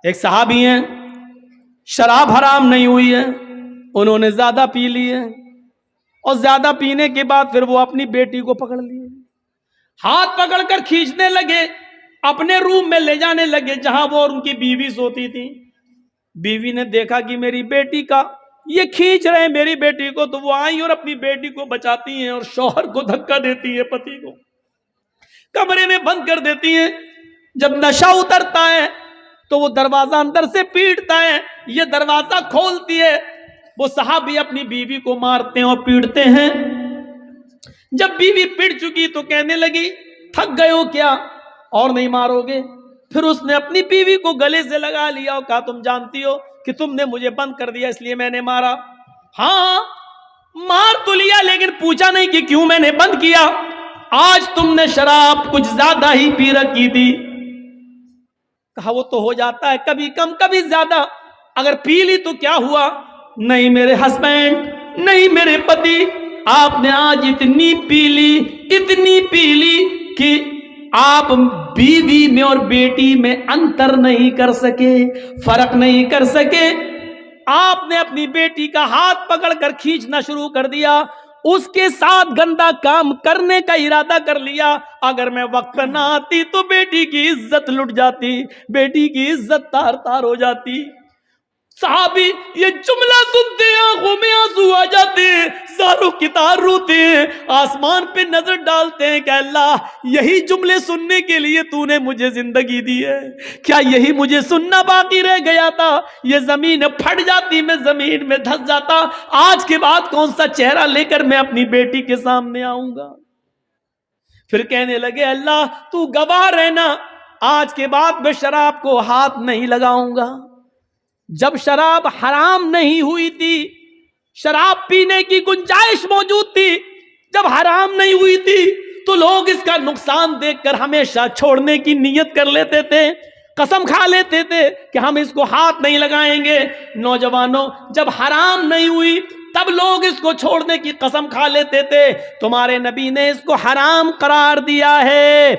ایک صحابی ہیں، شراب حرام نہیں ہوئی ہے، انہوں نے زیادہ پی لی ہے، اور زیادہ پینے کے بعد پھر وہ اپنی بیٹی کو پکڑ لیے، ہاتھ پکڑ کر کھینچنے لگے، اپنے روم میں لے جانے لگے جہاں وہ اور ان کی بیوی سوتی تھی۔ بیوی نے دیکھا کہ میری بیٹی کا یہ کھینچ رہے ہیں میری بیٹی کو، تو وہ آئی اور اپنی بیٹی کو بچاتی ہیں اور شوہر کو دھکا دیتی ہے، پتی کو کمرے میں بند کر دیتی ہیں۔ جب نشہ اترتا ہے تو وہ دروازہ اندر سے پیٹتا ہے، یہ دروازہ کھولتی ہے، وہ صحابی اپنی بیوی کو مارتے ہیں اور پیٹتے ہیں۔ جب بیوی پٹ چکی تو کہنے لگی تھک گئے ہو کیا اور نہیں مارو گے؟ پھر اس نے اپنی بیوی کو گلے سے لگا لیا اور کہا تم جانتی ہو کہ تم نے مجھے بند کر دیا اس لیے میں نے مارا۔ ہاں مار تو لیا لیکن پوچھا نہیں کہ کیوں میں نے بند کیا، آج تم نے شراب کچھ زیادہ ہی پی رکھی تھی۔ کہا وہ تو ہو جاتا ہے کبھی کم کبھی زیادہ، اگر پی لی تو کیا ہوا؟ نہیں میرے ہسبینڈ، نہیں میرے پتی، آپ نے آج اتنی پی لی کہ آپ بیوی میں اور بیٹی میں انتر نہیں کر سکے، فرق نہیں کر سکے۔ آپ نے اپنی بیٹی کا ہاتھ پکڑ کر کھینچنا شروع کر دیا، اس کے ساتھ گندا کام کرنے کا ارادہ کر لیا۔ اگر میں وقت پر نہ آتی تو بیٹی کی عزت لٹ جاتی، بیٹی کی عزت تار تار ہو جاتی۔ صحابی یہ جملہ سنتے ہیں آنکھوں میں آنسو آ جاتے ہیں، زاروں کی تار روتے ہیں، آسمان پہ نظر ڈالتے ہیں کہ اللہ یہی جملے سننے کے لیے تو نے مجھے زندگی دی ہے، کیا یہی مجھے سننا باقی رہ گیا تھا؟ یہ زمین پھٹ جاتی میں زمین میں دھس جاتا، آج کے بعد کون سا چہرہ لے کر میں اپنی بیٹی کے سامنے آؤں گا؟ پھر کہنے لگے اللہ تو گواہ رہنا، آج کے بعد میں شراب کو ہاتھ نہیں لگاؤں گا۔ جب شراب حرام نہیں ہوئی تھی، شراب پینے کی گنجائش موجود تھی، جب حرام نہیں ہوئی تھی تو لوگ اس کا نقصان دیکھ کر ہمیشہ چھوڑنے کی نیت کر لیتے تھے، قسم کھا لیتے تھے کہ ہم اس کو ہاتھ نہیں لگائیں گے۔ نوجوانوں جب حرام نہیں ہوئی تب لوگ اس کو چھوڑنے کی قسم کھا لیتے تھے، تمہارے نبی نے اس کو حرام قرار دیا ہے،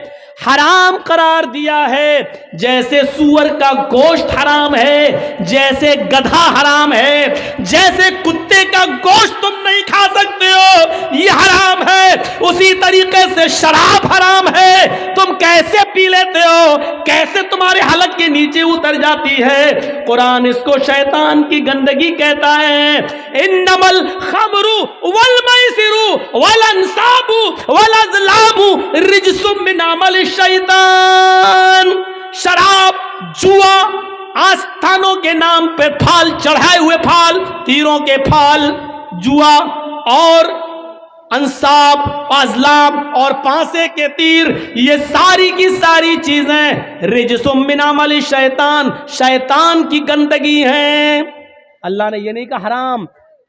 حرام قرار دیا ہے۔ جیسے سور کا گوشت حرام ہے، جیسے گدھا حرام ہے، جیسے کتے کا گوشت تم نہیں کھا سکتے ہو یہ حرام ہے، اسی طریقے سے شراب حرام ہے۔ تم کیسے پی لیتے ہو، کیسے تمہارے حلق کے نیچے اتر جاتی ہے؟ قرآن اس کو شیطان کی گندگی کہتا ہے، انما الخمر والمیسر والانصاب والازلام رجس من عمل الشیطان۔ شراب، جوا، آستانوں کے نام پہ پھال چڑھائے ہوئے پھال، تیروں کے پھال، جوا اور انصاب، ازلام اور پانسے کے تیر، یہ ساری کی ساری چیزیں رجس من عمل الشیطان، شیطان کی گندگی ہیں۔ اللہ نے یہ نہیں کہا حرام،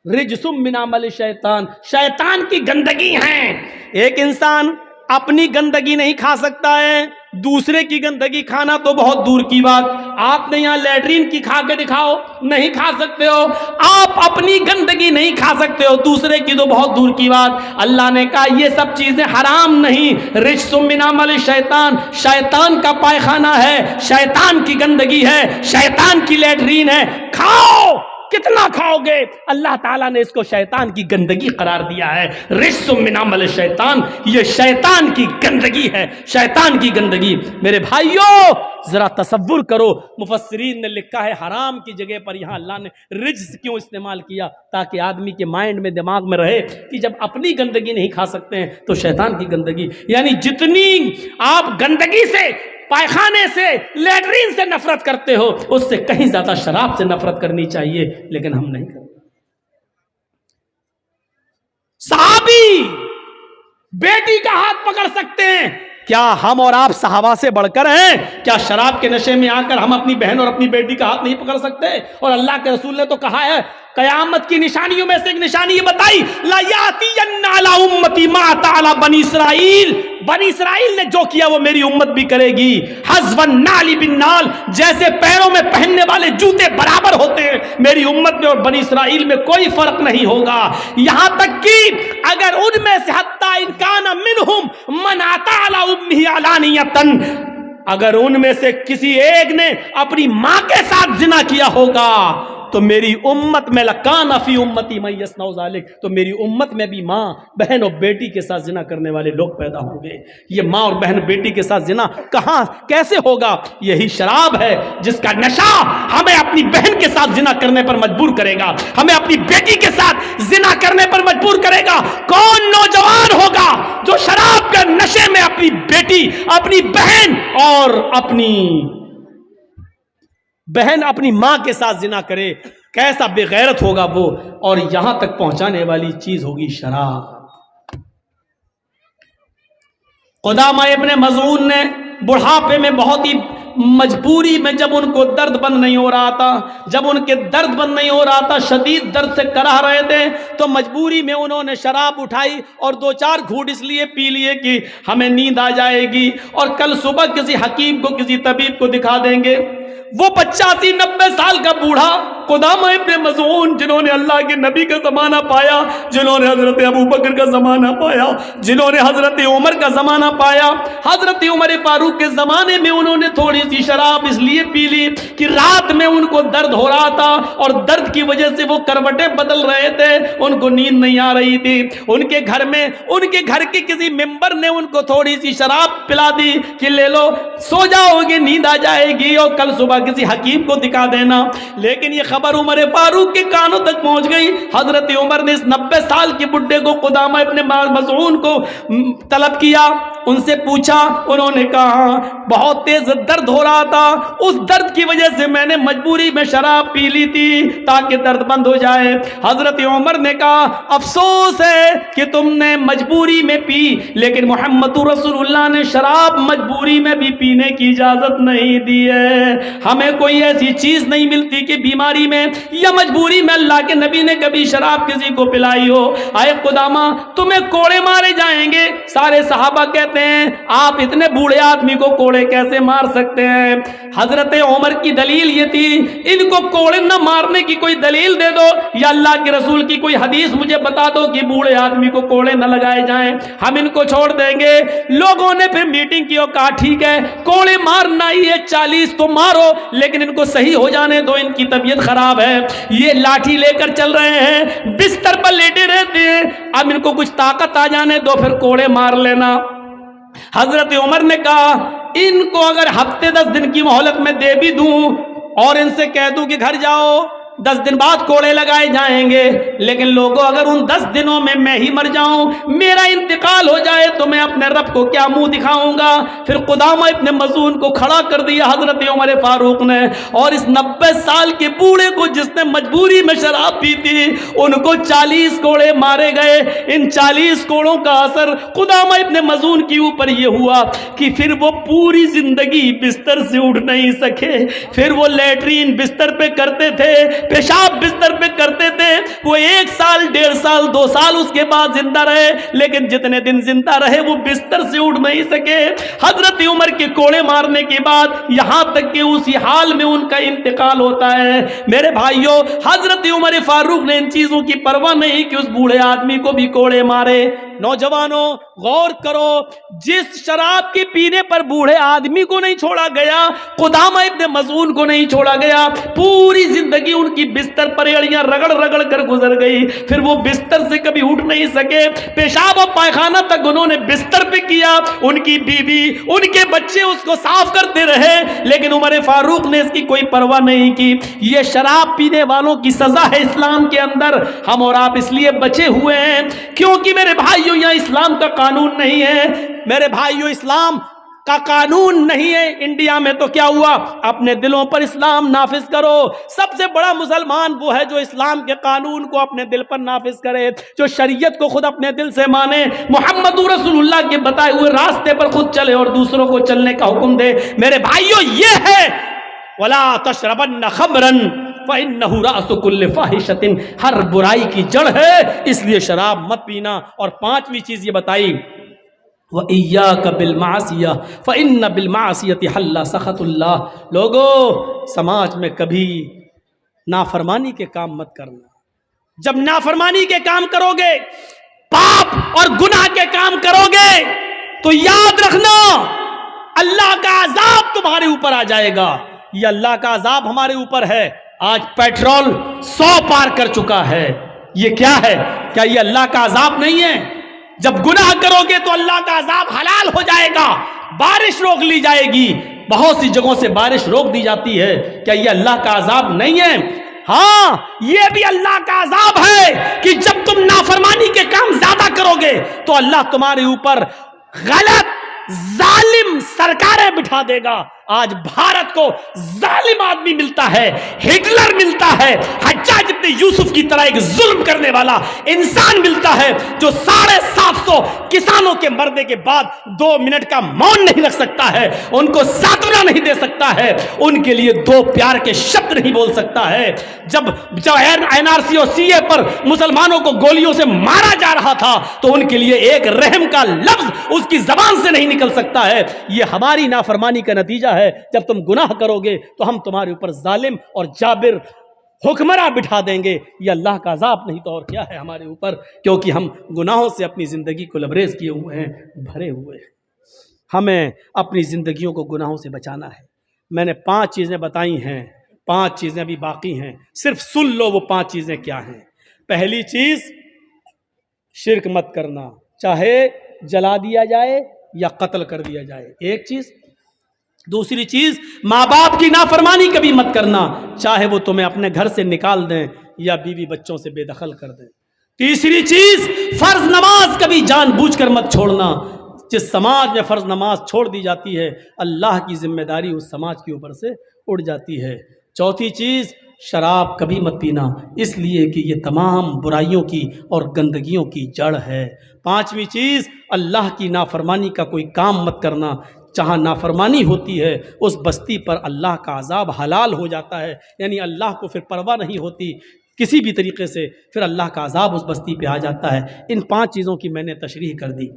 رجس من عمل الشیطان، شیطان کی گندگی ہیں۔ ایک انسان اپنی گندگی نہیں کھا سکتا ہے، دوسرے کی گندگی کھانا تو بہت دور کی بات۔ آپ نے یہاں لیٹرین کی کھا کے دکھاؤ، نہیں کھا سکتے ہو۔ آپ اپنی گندگی نہیں کھا سکتے ہو، دوسرے کی تو بہت دور کی بات۔ اللہ نے کہا یہ سب چیزیں حرام نہیں، رجس من عمل الشیطان، شیطان کا پائخانہ ہے، شیطان کی گندگی ہے، شیطان کی لیٹرین ہے، کھاؤ۔ کتنا کھاؤ گے؟ اللہ تعالیٰ نے اس کو شیطان کی گندگی قرار دیا ہے، رجس من عمل الشیطان، یہ شیطان کی گندگی ہے، شیطان کی گندگی۔ میرے بھائیوں ذرا تصور کرو، مفسرین نے لکھا ہے حرام کی جگہ پر یہاں اللہ نے رجس کیوں استعمال کیا؟ تاکہ آدمی کے مائنڈ میں، دماغ میں رہے کہ جب اپنی گندگی نہیں کھا سکتے ہیں تو شیطان کی گندگی، یعنی جتنی آپ گندگی سے، پائخانے سے، لیٹرین سے نفرت کرتے ہو اس سے کہیں زیادہ شراب سے نفرت کرنی چاہیے، لیکن ہم نہیں کرتے۔ صحابی بیٹی کا ہاتھ پکڑ سکتے ہیں، کیا ہم اور آپ صحابہ سے بڑھ کر ہیں؟ کیا شراب کے نشے میں آ کر ہم اپنی بہن اور اپنی بیٹی کا ہاتھ نہیں پکڑ سکتے؟ اور اللہ کے رسول نے تو کہا ہے، قیامت کی نشانیوں میں سے ایک نشانی یہ بتائی، لا یاتین علی امتی ما اتی علی بنی اسرائیل، بنی اسرائیل نے جو کیا وہ میری امت بھی کرے گی، حذو النعل بالنعل، جیسے پیروں میں پہننے والے جوتے برابر ہوتے ہیں، میری امت میں اور بنی اسرائیل میں کوئی فرق نہیں ہوگا۔ یہاں تک کہ اگر ان میں سے حتی ان کان منہم من اتی علی امہ علانیۃ، اگر ان میں سے کسی ایک نے اپنی ماں کے ساتھ زنا کیا ہوگا تو میری امت میں لکان فی امتی من یصنع ذلک، تو میری امت میں بھی ماں بہن اور بیٹی کے ساتھ زنا کرنے والے لوگ پیدا ہوں گے۔ یہ ماں اور بہن بیٹی کے ساتھ زنا کہاں کیسے ہوگا؟ یہی شراب ہے جس کا نشہ ہمیں اپنی بہن کے ساتھ زنا کرنے پر مجبور کرے گا، ہمیں اپنی بیٹی کے ساتھ زنا کرنے پر مجبور کرے گا۔ کون نوجوان ہوگا جو شراب کے نشے میں اپنی بیٹی، اپنی بہن اور اپنی ماں کے ساتھ زنا کرے؟ کیسا بے غیرت ہوگا وہ، اور یہاں تک پہنچانے والی چیز ہوگی شراب۔ قدامہ ابن مظعون نے بڑھاپے میں بہت ہی مجبوری میں، جب ان کو درد بند نہیں ہو رہا تھا، جب ان کے درد بند نہیں ہو رہا تھا، شدید درد سے کرہ رہے تھے، تو مجبوری میں انہوں نے شراب اٹھائی اور 2-4 گھونٹ اس لیے پی لیے کہ ہمیں نیند آ جائے گی اور کل صبح کسی حکیم کو، کسی طبیب کو دکھا دیں گے۔ وہ 85-90 سال کا بوڑھا قدامہ ابن مظعون، جنہوں نے اللہ کے نبی کا زمانہ پایا، جنہوں نے حضرت ابو بکر کا زمانہ پایا، جنہوں نے حضرت عمر کا زمانہ پایا، حضرت عمر فاروق کے زمانے میں انہوں نے تھوڑی سی شراب اس لیے پی لی کہ رات میں ان کو درد ہو رہا تھا اور درد کی وجہ سے وہ کروٹیں بدل رہے تھے، ان کو نیند نہیں آ رہی تھی۔ ان کے گھر میں، ان کے گھر کے کسی ممبر نے ان کو تھوڑی سی شراب پلا دی کہ لے لو، سو جاؤ گے، نیند آ جائے گی اور کل صبح کسی حکیم کو دکھا دینا۔ لیکن یہ خبر عمر فاروق کے کانوں تک پہنچ گئی۔ حضرت عمر نے اس 90 سال کے بڈھے کو، قدامہ ابن مظعون کو طلب کیا، ان سے پوچھا، انہوں نے کہا بہت تیز درد ہو رہا تھا، اس درد کی وجہ سے میں نے مجبوری میں شراب پی لی تھی تاکہ درد بند ہو جائے۔ حضرت عمر نے کہا افسوس ہے کہ تم نے مجبوری میں پی، لیکن محمد رسول اللہ نے شراب مجبوری میں بھی پینے کی اجازت نہیں دی ہے۔ ہمیں کوئی ایسی چیز نہیں ملتی کہ بیماری میں یا مجبوری میں اللہ کے نبی نے کبھی شراب کسی کو پلائی ہو۔ آئے قدامہ تمہیں کوڑے مارے جائیں گے۔ سارے صحابہ کہتے ہیں آپ اتنے بوڑھے آدمی کو کوڑے کیسے مار سکتے ہیں؟ حضرت عمر کی دلیل یہ تھی ان کو کوڑے نہ مارنے کی کوئی دلیل دے دو یا اللہ کے رسول کی کوئی حدیث مجھے بتا دو کہ بوڑھے آدمی کو کوڑے نہ لگائے جائیں، ہم ان کو چھوڑ دیں گے۔ لوگوں نے پھر میٹنگ کی اور کہا ٹھیک ہے کوڑے مارنا ہی ہے، 40 تو مارو، لیکن ان کو صحیح ہو جانے دو، ان کی طبیعت خراب ہے، یہ لاٹھی لے کر چل رہے ہیں، بستر پر لیٹے رہتے ہیں، اب ان کو کچھ طاقت آ جانے دو پھر کوڑے مار لینا۔ حضرت عمر نے کہا ان کو اگر ہفتے 10 دن کی مہلت میں دے بھی دوں اور ان سے کہہ دوں کہ گھر جاؤ 10 دن بعد کوڑے لگائے جائیں گے، لیکن لوگوں اگر ان 10 دنوں میں ہی مر جاؤں، میرا انتقال ہو جائے تو میں اپنے رب کو کیا منہ دکھاؤں گا؟ پھر قدامہ ابن مظعون کو کھڑا کر دیا حضرت عمر فاروق نے، اور اس 90 سال کے بوڑھے کو جس نے مجبوری میں شراب پی تھی ان کو 40 کوڑے مارے گئے۔ ان 40 کوڑوں کا اثر قدامہ ابن مظعون کے اوپر یہ ہوا کہ پھر وہ پوری زندگی بستر سے اٹھ نہیں سکے، پھر وہ لیٹرین بستر پہ کرتے تھے، پیشاب بستر پہ کرتے تھے، وہ 1 سال 1.5 سال 2 سال اس کے بعد زندہ رہے، لیکن جتنے دن زندہ رہے وہ بستر سے اٹھ نہیں سکے۔ حضرت عمر کے کوڑے مارنے کے بعد یہاں تک کہ اسی حال میں ان کا انتقال ہوتا ہے۔ میرے بھائیوں، حضرت عمر فاروق نے ان چیزوں کی پرواہ نہیں کہ اس بوڑھے آدمی کو بھی کوڑے مارے۔ نوجوانوں غور کرو، جس شراب کے پینے پر بوڑھے آدمی کو نہیں چھوڑا گیا، قدامہ ابن مظعون کو نہیں چھوڑا گیا، پوری زندگی ان کی بستر پر ایڑیاں رگڑ رگڑ کر گزر گئی، پھر وہ بستر سے کبھی اٹھ نہیں سکے، پیشاب اور پائخانہ تک انہوں نے بستر پہ کیا، ان کی بیوی ان کے بچے اس کو صاف کرتے رہے، لیکن عمر فاروق نے اس کی کوئی پرواہ نہیں کی۔ یہ شراب پینے والوں کی سزا ہے اسلام کے اندر، ہم اور آپ اس لیے بچے ہوئے ہیں کیونکہ میرے بھائیوں یہاں اسلام کا قانون نہیں ہے۔ میرے بھائیوں اسلام کا قانون نہیں ہے۔ انڈیا میں تو کیا ہوا؟ اپنے دلوں پر اسلام نافذ کرو۔ سب سے بڑا مسلمان وہ ہے جو اسلام کے قانون کو اپنے دل پر نافذ کرے، جو شریعت کو خود اپنے دل سے مانے، محمد رسول اللہ کے بتائے ہوئے راستے پر خود چلے اور دوسروں کو چلنے کا حکم دے۔ میرے بھائیوں یہ ہے وَلَا تَشْرَبَنَّ خَمْرًا فَإِنَّهُ رَأْسُ كُلِّ فَاحِشَةٍ، ہر برائی کی جڑ ہے، اس لیے شراب مت پینا۔ اور 5ویں چیز یہ بتائی وَإِيَّاكَ بِالْمَعْصِيَةِ فَإِنَّ بِالْمَعْصِيَةِ حَلَّ سَخَطُ اللَّهِ۔ لوگوں سماج میں کبھی نافرمانی کے کام مت کرنا۔ جب نافرمانی کے کام کرو گے، پاپ اور گناہ کے کام کرو گے، تو یاد رکھنا اللہ کا عذاب تمہارے اوپر آ جائے گا. یہ اللہ کا عذاب ہمارے اوپر ہے. آج پیٹرول 100 پار کر چکا ہے. یہ کیا ہے؟ کیا یہ اللہ کا عذاب نہیں ہے؟ جب گناہ کرو گے تو اللہ کا عذاب حلال ہو جائے گا. بارش روک لی جائے گی. بہت سی جگہوں سے بارش روک دی جاتی ہے. کیا یہ اللہ کا عذاب نہیں ہے؟ ہاں، یہ بھی اللہ کا عذاب ہے کہ جب تم نافرمانی کے کام زیادہ کرو گے تو اللہ تمہارے اوپر غلط ظالم سرکاریں بٹھا دے گا. آج بھارت کو ظالم آدمی ملتا ہے، ہٹلر ملتا ہے، حجاج ابن یوسف کی طرح ایک ظلم کرنے والا انسان ملتا ہے جو 750 کسانوں کے مرنے کے بعد 2 منٹ کا مون نہیں رکھ سکتا ہے، ان کو ساتونا نہیں دے سکتا ہے، ان کے لیے 2 پیار کے شبد نہیں بول سکتا ہے. جب NRC اور CA پر مسلمانوں کو گولیوں سے مارا جا رہا تھا تو ان کے لیے ایک رحم کا لفظ اس کی زبان سے نہیں نکل سکتا ہے. یہ ہماری نافرمانی کا نتیجہ ہے. جب تم گناہ کرو گے تو ہم تمہارے اوپر ظالم اور جابر حکمراں بٹھا دیں گے. یہ اللہ کا عذاب نہیں تو اور کیا ہے ہمارے اوپر، کیونکہ ہم گناہوں سے اپنی زندگی کو لبریز کیے ہوئے ہیں، بھرے ہوئے ہیں. ہمیں اپنی زندگیوں کو گناہوں سے بچانا ہے. میں نے 5 چیزیں بتائی ہیں، 5 چیزیں ابھی باقی ہیں، صرف سن لو وہ 5 چیزیں کیا ہیں. پہلی چیز، شرک مت کرنا، چاہے جلا دیا جائے یا قتل کر دیا جائے، ایک چیز. دوسری چیز، ماں باپ کی نافرمانی کبھی مت کرنا، چاہے وہ تمہیں اپنے گھر سے نکال دیں یا بیوی بچوں سے بے دخل کر دیں. تیسری چیز، فرض نماز کبھی جان بوجھ کر مت چھوڑنا. جس سماج میں فرض نماز چھوڑ دی جاتی ہے، اللہ کی ذمہ داری اس سماج کے اوپر سے اڑ جاتی ہے. چوتھی چیز، شراب کبھی مت پینا، اس لیے کہ یہ تمام برائیوں کی اور گندگیوں کی جڑ ہے. پانچویں چیز، اللہ کی نافرمانی کا کوئی کام مت کرنا. جہاں نافرمانی ہوتی ہے اس بستی پر اللہ کا عذاب حلال ہو جاتا ہے، یعنی اللہ کو پھر پرواہ نہیں ہوتی کسی بھی طریقے سے، پھر اللہ کا عذاب اس بستی پہ آ جاتا ہے. ان 5 چیزوں کی میں نے تشریح کر دی.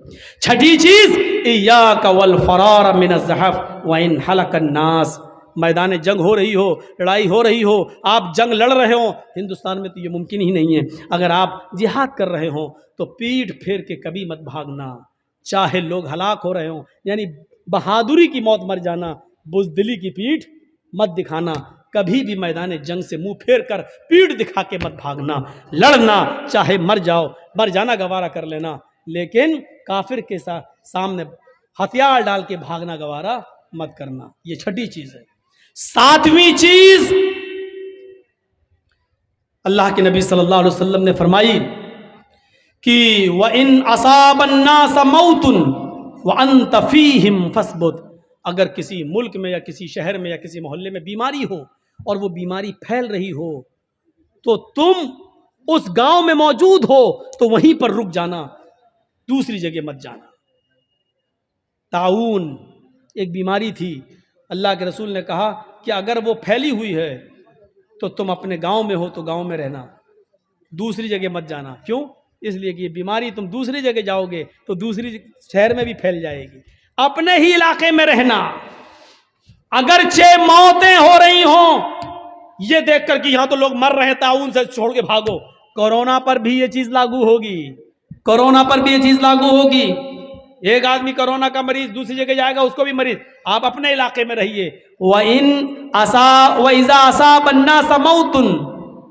چھٹی چیز، ایاک والفرار من الزحف وان حلق الناس. میدان جنگ ہو رہی ہو، لڑائی ہو رہی ہو، آپ جنگ لڑ رہے ہوں، ہندوستان میں تو یہ ممکن ہی نہیں ہے، اگر آپ جہاد کر رہے ہوں تو پیٹھ پھیر کے کبھی مت بھاگنا، چاہے لوگ ہلاک ہو رہے ہوں. یعنی بہادری کی موت مر جانا، بزدلی کی پیٹھ مت دکھانا. کبھی بھی میدان جنگ سے منہ پھیر کر پیٹھ دکھا کے مت بھاگنا. لڑنا، چاہے مر جاؤ، مر جانا گوارا کر لینا، لیکن کافر کے سامنے ہتھیار ڈال کے بھاگنا گوارا مت کرنا. یہ چھٹی چیز ہے. 7ویں چیز، اللہ کے نبی صلی اللہ علیہ وسلم نے فرمائی کہ وَإِنْ أَصَابَ النَّاسَ مَوْتٌ وَأَنْتَ فِيهِمْ فَاثْبُتْ. اگر کسی ملک میں یا کسی شہر میں یا کسی محلے میں بیماری ہو اور وہ بیماری پھیل رہی ہو تو تم اس گاؤں میں موجود ہو تو وہیں پر رک جانا، دوسری جگہ مت جانا. طاعون ایک بیماری تھی، اللہ کے رسول نے کہا کہ اگر وہ پھیلی ہوئی ہے تو تم اپنے گاؤں میں ہو تو گاؤں میں رہنا، دوسری جگہ مت جانا. کیوں؟ اس لیے کہ یہ بیماری تم دوسری جگہ جاؤ گے تو دوسری شہر میں بھی پھیل جائے گی. اپنے ہی علاقے میں رہنا، اگرچہ موتیں ہو رہی ہوں، یہ دیکھ کر کہ یہاں تو لوگ مر رہے ہیں، طاعون سے چھوڑ کے بھاگو. کورونا پر بھی یہ چیز لاگو ہوگی، کورونا پر بھی یہ چیز لاگو ہوگی. ایک آدمی کورونا کا مریض دوسری جگہ جائے گا، اس کو بھی مریض. آپ اپنے علاقے میں رہیے. وَإِذَا أَصَابَ النَّاسَ مَوْتٌ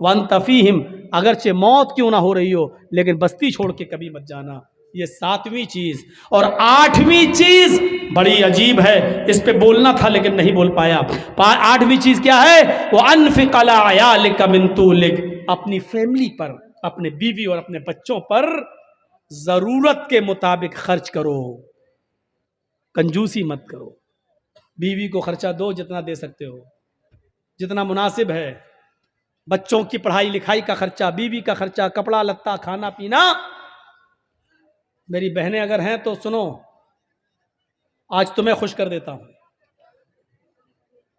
وَأَنْتَ فِيهِمْ. اگرچہ موت کیوں نہ ہو رہی ہو لیکن بستی چھوڑ کے کبھی مت جانا. یہ 7ویں چیز. اور 8ویں چیز بڑی عجیب ہے، اس پہ بولنا تھا لیکن نہیں بول پایا. 8ویں چیز کیا ہے؟ وَأَنْفِقْ عَلَىٰ عِيَالِكَ مِن طُولِكَ. اپنی فیملی پر، اپنے بیوی اور اپنے بچوں پر ضرورت کے مطابق خرچ کرو، کنجوسی مت کرو. بیوی کو خرچہ دو جتنا دے سکتے ہو، جتنا مناسب ہے. بچوں کی پڑھائی لکھائی کا خرچہ، بیوی کا خرچہ، کپڑا لتا، کھانا پینا. میری بہنیں اگر ہیں تو سنو، آج تمہیں خوش کر دیتا ہوں.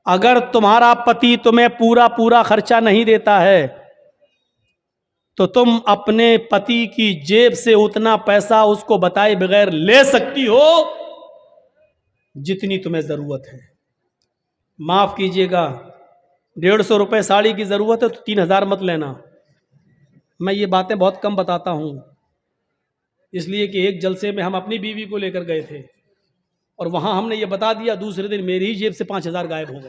اگر تمہارا پتی تمہیں پورا خرچہ نہیں دیتا ہے تو تم اپنے پتی کی جیب سے اتنا پیسہ اس کو بتائے بغیر لے سکتی ہو جتنی تمہیں ضرورت ہے. معاف کیجئے گا، 150 روپے ساڑی کی ضرورت ہے تو 3000 مت لینا. میں یہ باتیں بہت کم بتاتا ہوں، اس لیے کہ ایک جلسے میں ہم اپنی بیوی کو لے کر گئے تھے اور وہاں ہم نے یہ بتا دیا، دوسرے دن میری ہی جیب سے 5,000 غائب ہو گئے۔